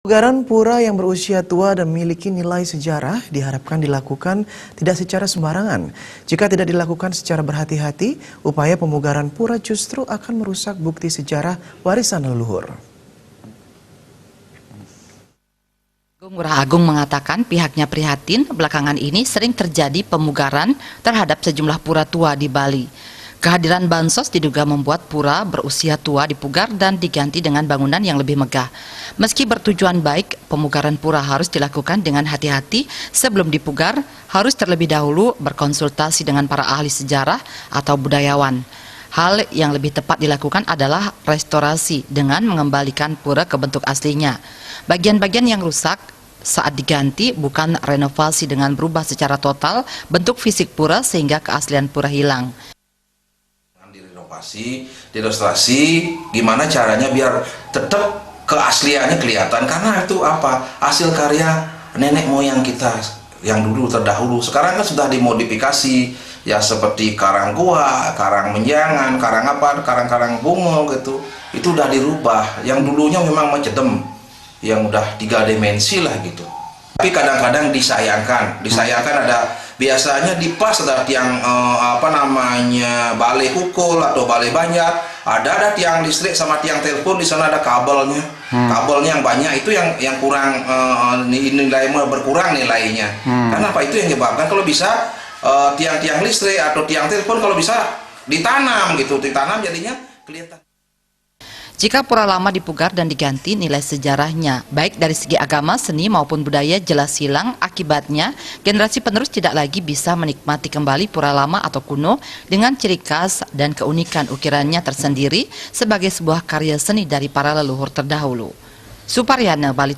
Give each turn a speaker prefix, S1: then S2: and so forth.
S1: Pemugaran pura yang berusia tua dan memiliki nilai sejarah diharapkan dilakukan tidak secara sembarangan. Jika tidak dilakukan secara berhati-hati, upaya pemugaran pura justru akan merusak bukti sejarah warisan leluhur.
S2: Ngurah Agung mengatakan pihaknya prihatin belakangan ini sering terjadi pemugaran terhadap sejumlah pura tua di Bali. Kehadiran bansos diduga membuat pura berusia tua dipugar dan diganti dengan bangunan yang lebih megah. Meski bertujuan baik, pemugaran pura harus dilakukan dengan hati-hati. Sebelum dipugar, harus terlebih dahulu berkonsultasi dengan para ahli sejarah atau budayawan. Hal yang lebih tepat dilakukan adalah restorasi dengan mengembalikan pura ke bentuk aslinya. Bagian-bagian yang rusak saat diganti bukan renovasi dengan berubah secara total bentuk fisik pura sehingga keaslian pura hilang.
S3: Direstorasi, gimana caranya biar tetap keasliannya kelihatan, karena itu apa, hasil karya nenek moyang kita yang dulu terdahulu. Sekarang kan sudah dimodifikasi ya, seperti karang gua, karang menjangan, karang bungo gitu, itu udah dirubah. Yang dulunya memang macedem, yang udah 3 dimensi lah gitu. Tapi kadang-kadang disayangkan ada biasanya di pas ada tiang balai kukul atau balai banyak, ada tiang listrik sama tiang telepon, di sana ada kabelnya, yang banyak, itu yang kurang, nilai berkurang nilainya. Karena apa, itu yang menyebabkan kalau bisa tiang-tiang listrik atau tiang telepon kalau bisa ditanam gitu, jadinya kelihatan.
S2: Jika pura lama dipugar dan diganti, nilai sejarahnya, baik dari segi agama, seni maupun budaya jelas hilang. Akibatnya, generasi penerus tidak lagi bisa menikmati kembali pura lama atau kuno dengan ciri khas dan keunikan ukirannya tersendiri sebagai sebuah karya seni dari para leluhur terdahulu. Suparyana, Bali.